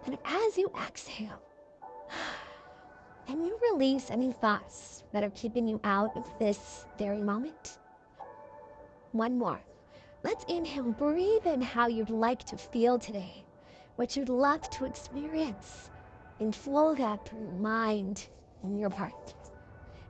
And as you exhale, can you release any thoughts that are keeping you out of this very moment? One more. Let's inhale, breathe in how you'd like to feel today, what you'd love to experience, and flow that through your mind and your heart.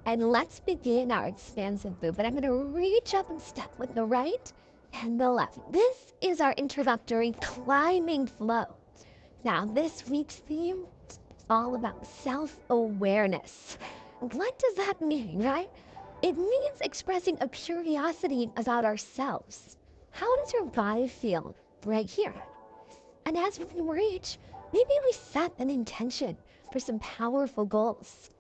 And let's begin our expansive movement. I'm going to reach up and step with the right and the left. This is our introductory climbing flow. Now, this week's theme is all about self-awareness. What does that mean, right? It means expressing a curiosity about ourselves. How does your body feel right here? And as we reach, maybe we set an intention for some powerful goals.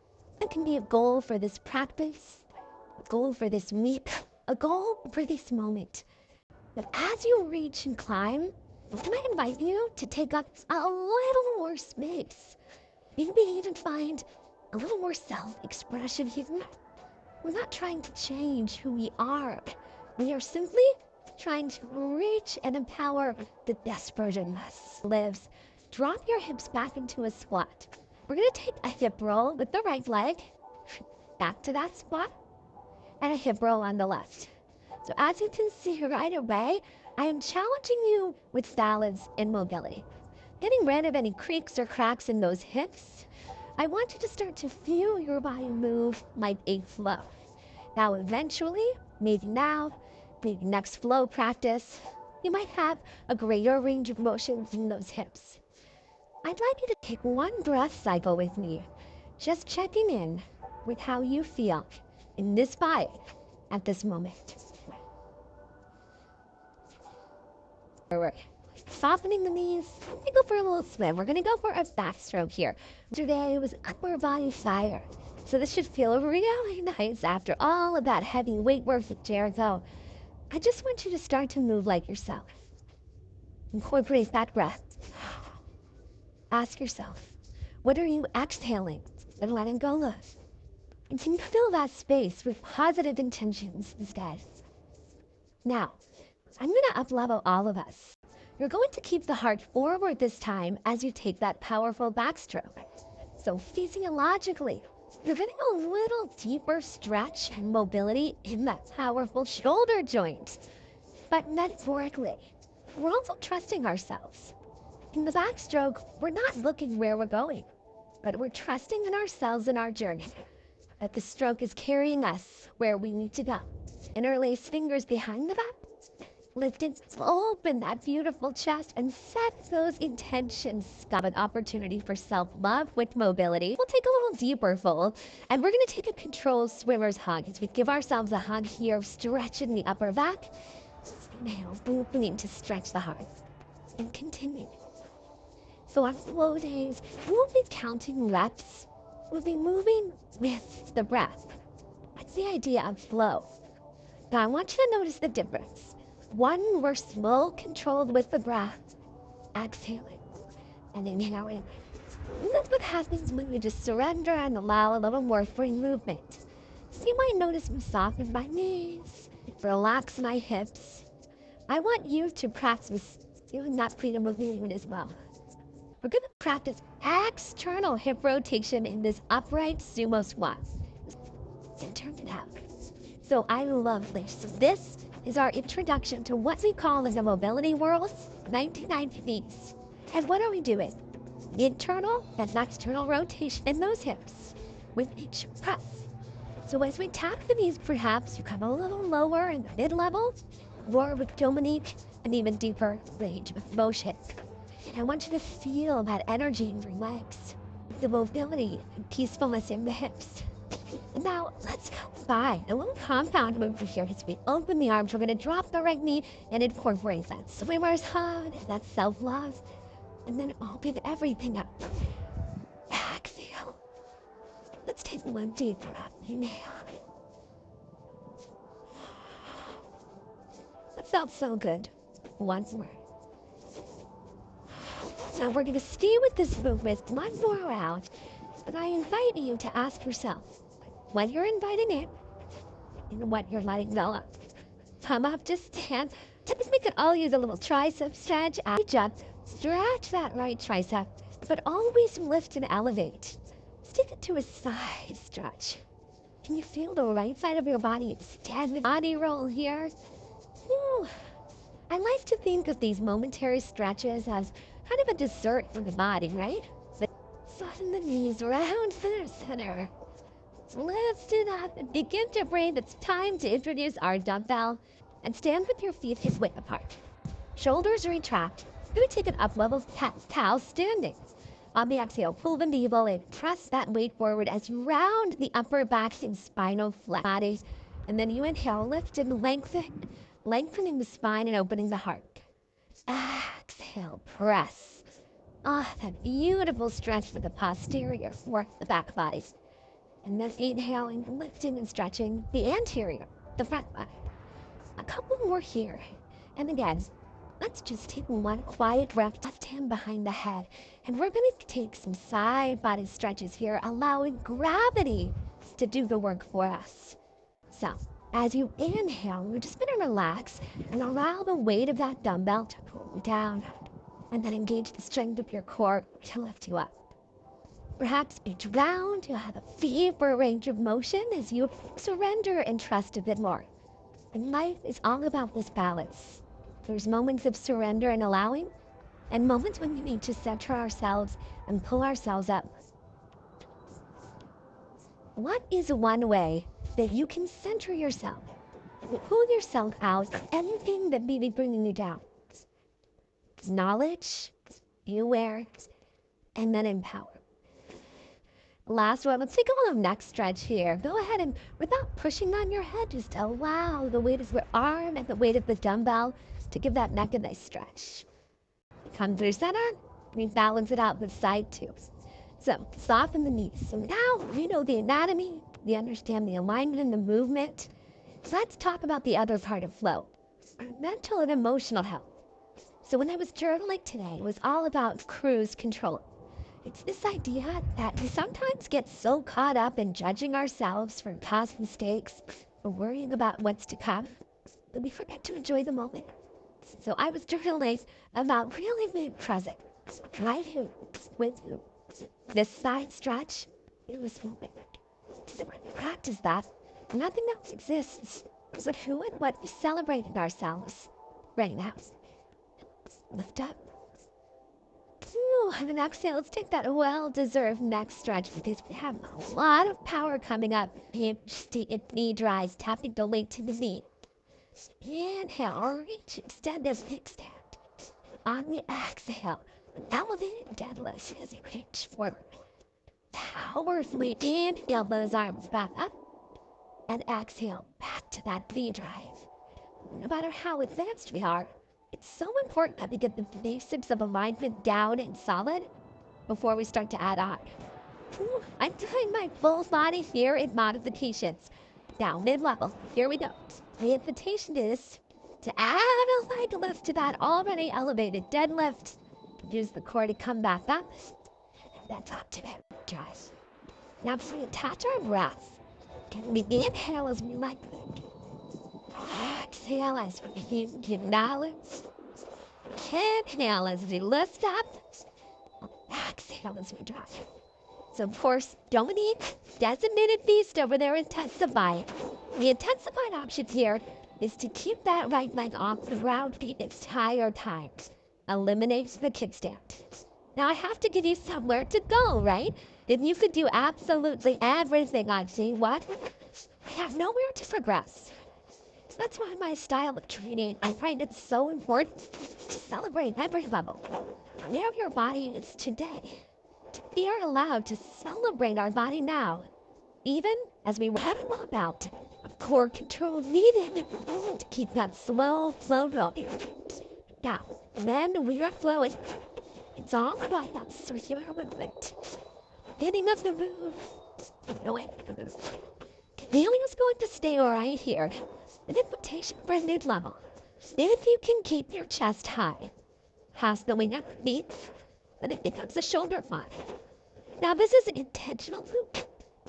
It can be a goal for this practice, a goal for this week, a goal for this moment. But as you reach and climb, can I invite you to take up a little more space? Maybe even find a little more self-expression here. We're not trying to change who we are. We are simply trying to reach and empower the best version of us lives. Drop your hips back into a squat. We're going to take a hip roll with the right leg, back to that squat, and a hip roll on the left. So as you can see right away, I am challenging you with balance and mobility. Getting rid of any creaks or cracks in those hips. I want you to start to feel your body move like a flow. Now eventually, maybe now, maybe next flow practice, you might have a greater range of motion in those hips. I'd like you to take one breath cycle with me, just checking in with how you feel in this body at this moment. Forward. Softening the knees. We're gonna go for a little swim. We're gonna go for a backstroke here. Today was upper body fire. So this should feel really nice after all of that heavy weight work with Jericho. I just want you to start to move like yourself. Incorporate that breath. Ask yourself, what are you exhaling and letting go of? And can you fill that space with positive intentions instead? Now, I'm going to up-level all of us. You're going to keep the heart forward this time as you take that powerful backstroke. So physiologically, you're getting a little deeper stretch and mobility in that powerful shoulder joint. But metaphorically, we're also trusting ourselves. In the backstroke, we're not looking where we're going, but we're trusting in ourselves and our journey, that the stroke is carrying us where we need to go. Interlace fingers behind the back, lift and open that beautiful chest and set those intentions. Got an opportunity for self-love with mobility. We'll take a little deeper fold, and we're gonna take a controlled swimmer's hug as we give ourselves a hug here, stretching the upper back. Inhale, opening to stretch the heart, and continue. So on flow days, we won't be counting reps. We'll be moving with the breath. That's the idea of flow. Now I want you to notice the difference. One, we're slow, controlled with the breath, exhaling, and inhaling. And that's what happens when you just surrender and allow a little more free movement. So you might notice me soften my knees, relax my hips. I want you to practice doing that freedom of movement as well. We're going to practice external hip rotation in this upright sumo squat. And turn it out. So I love this. So this is our introduction to what we call in the mobility world 99 techniques. And what are we doing? Internal and external rotation in those hips with each press. So as we tap the knees, perhaps you come a little lower in the mid-level, or with Dominique, an even deeper range of motion. I want you to feel that energy in your legs, the mobility and peacefulness in the hips. And now let's combine a little compound movement here as we open the arms. We're going to drop the right knee and incorporate that swimmer's hug, that self-love, and then open everything up. Exhale. Let's take one deep breath. Inhale. That felt so good. Once more. Now we're going to stay with this movement one more round, but I invite you to ask yourself what you're inviting in and what you're letting go of. Come up to stand. Typically, we could all use a little tricep stretch. Reach up, stretch that right tricep, but always lift and elevate. Stick it to a side stretch. Can you feel the right side of your body extend the body roll here? Whew. I like to think of these momentary stretches as kind of a dessert for the body, right? But soften the knees round the center. Lift it up and begin to breathe. It's time to introduce our dumbbell and stand with your feet hip width apart. Shoulders retract. We're going to take an up level cow standing. On the exhale, pull the knee and press that weight forward as you round the upper back and spinal flex body. And then you inhale, lift and lengthen, lengthening the spine and opening the heart. Exhale, press. That beautiful stretch for the posterior, for the back body. And then inhaling, lifting and stretching the anterior, the front body. A couple more here. And again, let's just take one quiet breath, left hand behind the head. And we're going to take some side body stretches here, allowing gravity to do the work for us. So, as you inhale, you're just going to relax and allow the weight of that dumbbell to pull you down. And then engage the strength of your core to lift you up. Perhaps each round you'll have a deeper range of motion as you surrender and trust a bit more. And life is all about this balance. There's moments of surrender and allowing, and moments when we need to center ourselves and pull ourselves up. What is one way that you can center yourself, pull yourself out of anything that may be bringing you down? Knowledge, be aware, and then empower. Last one, let's take a little neck stretch here. Go ahead and, without pushing on your head, just allow the weight of your arm and the weight of the dumbbell to give that neck a nice stretch. Come through center, rebalance it out with side too. So, soften the knees. So now you know the anatomy, you understand the alignment and the movement. So let's talk about the other part of flow, mental and emotional health. So when I was journaling today, it was all about cruise control. It's this idea that we sometimes get so caught up in judging ourselves for past mistakes or worrying about what's to come that we forget to enjoy the moment. So I was journaling about really being present, right here with this side stretch. It was moving. So when we practice that, nothing else exists. So who and what is celebrating ourselves right now. Lift up. And then exhale, let's take that well-deserved neck stretch because we have a lot of power coming up. Knee dries, tapping the leg to the knee. Inhale, reach, extend this kickstand. On the exhale, elevated deadlift as you reach forward. Powerfully inhale those arms back up. And exhale, back to that knee drive. No matter how advanced we are, it's so important that we get the basics of alignment down and solid before we start to add on. I'm doing my full body here in modifications. Now, mid-level, here we go. The invitation is to add a leg lift to that already elevated deadlift. Use the core to come back up. And that's up to it, guys. Now, if we attach our breath, can we inhale as we like it? Exhale as we get balance. Inhale as we lift up. Exhale as we drop. So of course, don't need designated beast over there intensifying. The intensified option here is to keep that right leg off the ground the entire time. Eliminate the kickstand. Now I have to give you somewhere to go, right? If you could do absolutely everything on what? I have nowhere to progress. That's why my style of training, I find it so important to celebrate every level. Where your body is today. We are allowed to celebrate our body now, even as we rattle about of core control needed to keep that slow flow going. Now, when we are flowing, it's all about that circular movement. Hitting of the move, knowing the move. Feeling is going to stay right here. An invitation for a new level. If you can keep your chest high, past the wing up feet, then it becomes a shoulder fly. Now this is an intentional move,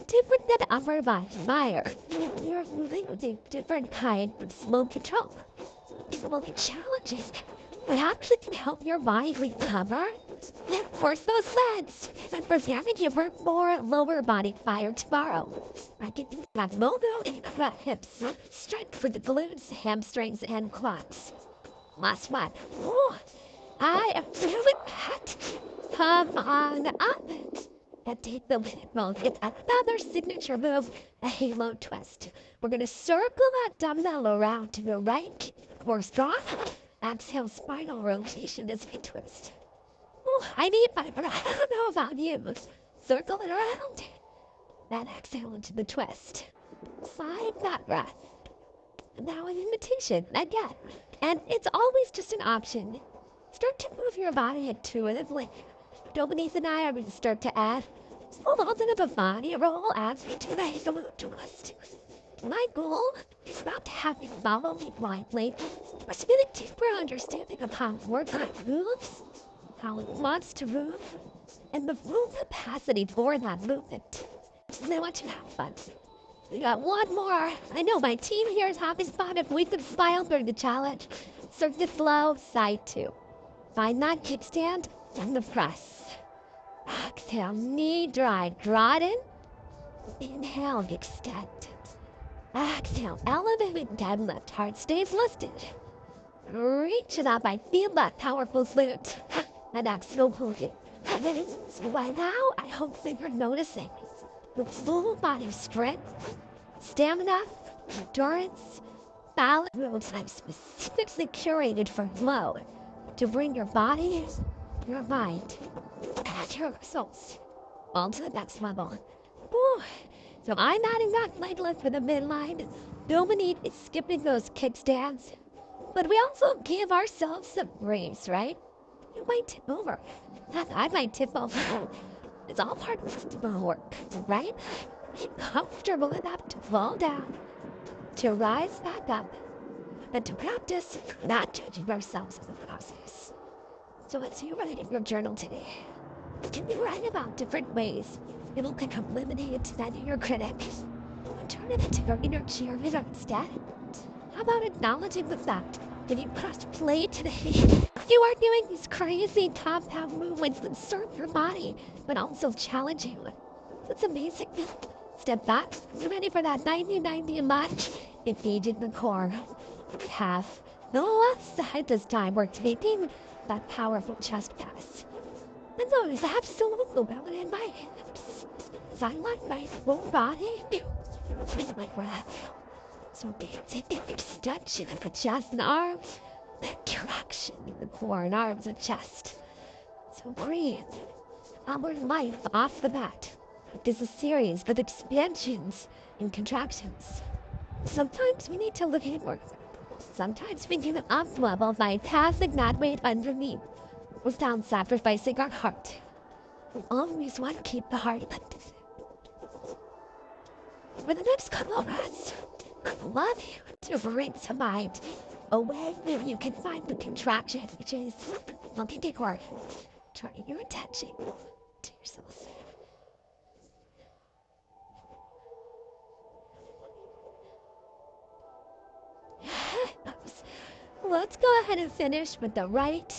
different than upper body fire. You're moving with a different kind of slow control. It will be challenging, It actually can help your body recover and force those legs and preparing you for more lower body fire tomorrow. I can have mono and hips, strength for the glutes, hamstrings, and quads. Last one. Ooh, I am feeling hot. Come on up and take the minute move. It's another signature move, a halo twist. We're going to circle that dumbbell around to the right. Core strong. Exhale, spinal rotation as we twist. Ooh, I need my breath. I don't know about you. Circle it around. Then exhale into the twist. Slide that breath. Now an invitation again. And it's always just an option. Start to move your body intuitively. Dominique and I are going to start to add a little bit of a body roll as we do the halo twist. My goal is not to have you follow me blindly, but to get a deeper understanding of how your body moves, how it wants to move, and the full capacity for that movement. And I want you to have fun. We got one more. I know my team here is having fun. If we could smile during the challenge, circuit flow, side 2. Find that kickstand and the press. Exhale, knee dry, draw it in. Inhale, extend. Exhale, elevated deadlift, heart stays lifted. Reach it up, I feel that powerful glute. And exhale, pull it. So by now, I hope that you're noticing the full body strength, stamina, endurance, balance moves I'm specifically curated for flow to bring your body, your mind, and your results all to the next level. Woo. So I'm adding that leg lift for the midline. Dominique is skipping those kickstands. But we also give ourselves some grace, right? You might tip over. I might tip over. It's all part of the work, right? Be comfortable enough to fall down, to rise back up, and to practice not judging ourselves in the process. So as you write in your journal today, can you write about different ways it'll become limited to that inner critic? Turn it into your inner cheerleader instead. How about acknowledging the fact that you pressed play today? You are doing these crazy compound movements that serve your body, but also challenge you. That's amazing. Step back. You ready for that 90-90 match? Engaging the core. We have the left side this time. We're taking that powerful chest pass. And notice absolute mobility in my hips. As I like my full body with my breath. So it's an extension of the chest and arms. The contraction in the core and arms and chest. So breathe. Our life off the bat. It is a series of expansions and contractions. Sometimes we need to look inward. Sometimes we can up level by passing that weight underneath without sacrificing our heart. We always want to keep the heart lifted. For the next couple of months, I'd love you to bring to mind a way that you can find the contraction, which is looking inward, turning your attention to yourself. Let's go ahead and finish with the right.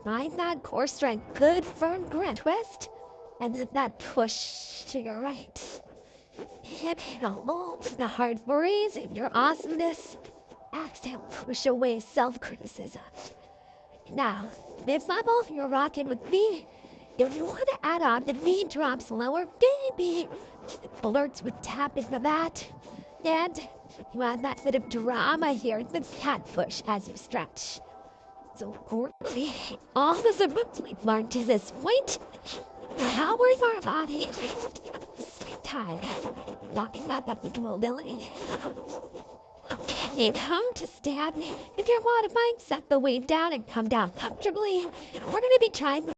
Find that core strength, good firm grip, twist, and then that push to your right. Inhale, move the heart breathes in your awesomeness. Exhale, push away self-criticism. Now, if level you're rocking with me, if you want to add on the knee drops lower, baby, alerts with tapping the mat, and you add that bit of drama here, the cat push as you stretch. So quickly, all the subjects we've learned to this point, empowering our body, time, locking up with mobility. Okay, come to stand. If you're modifying, set the weight down and come down comfortably. We're going to be trying